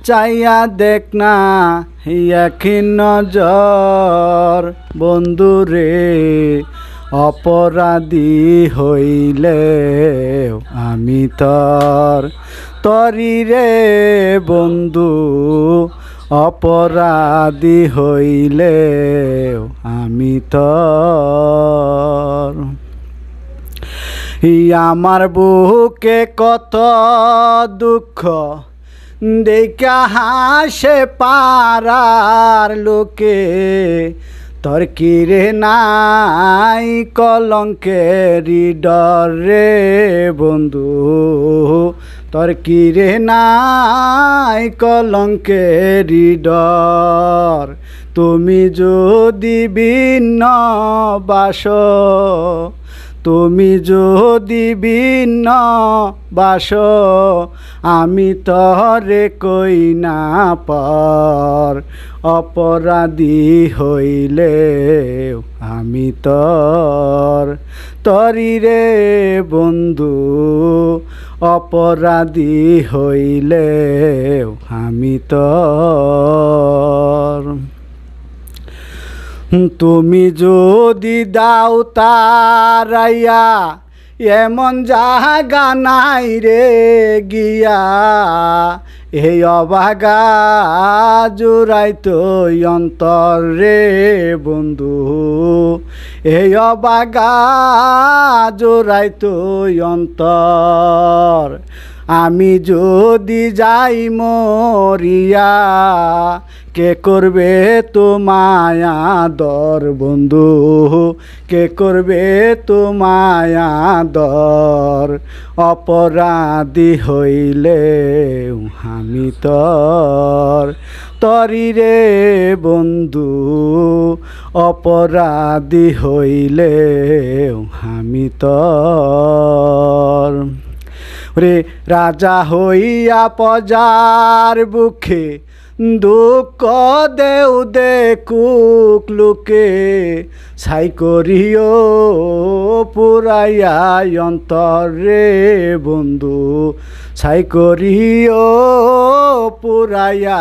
চাইয়া দেখ না একই নজর বন্ধুরে, অপরাধী হইলে আমি তরি রে বন্ধু, অপরাধী হইলে আমি আমার বুকে কত দুঃখ দেখা হাসে পারার লোকে, তোর কিরে নাই কলঙ্কেরি ডরে বন্ধু, তোর কিরে নাই কলঙ্কেরি ডর। তুমি যদি ভিন্ন বাস, তুমি যদি ভিন্ন বাস, আমি তরে কই না পর, অপরাধী হইলে আমি তরি রে বন্ধু, অপরাধী হইলে আমি তুমি যদি দাও তারাইয়া, এমন জাগা নাই রে গিয়া, এই অবাগা জুড়াইতো অন্তর রে বন্ধু, এই অবাগা জুড়াইতো অন্তর। আমি যদি যাই মরিয়া, কে করবে তোমায় আদর বন্ধু, কে করবে তোমায় আদর, অপরাধী হইলে আমি তরি রে বন্ধু, অপরাধী হইলে আমি রে। রাজা হইয়া প্রজার বুকে দুঃখ দেউ দেখুক লোকে, ছাই করিও পুরাইয়া অন্তর রে বন্ধু, ছাই করিও পুরাইয়া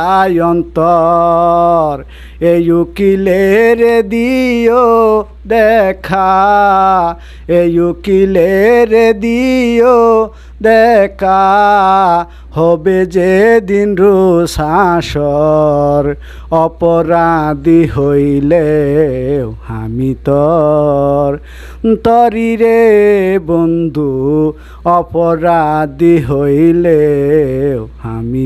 অন্তর। এই উকিলের দিও দেখা, এই উকিলের দিও দেখা, হবে যে দিন রোষাসর, অপরাধী হইলে আমি তরি রে বন্ধু, অপরাধী হইলে আমি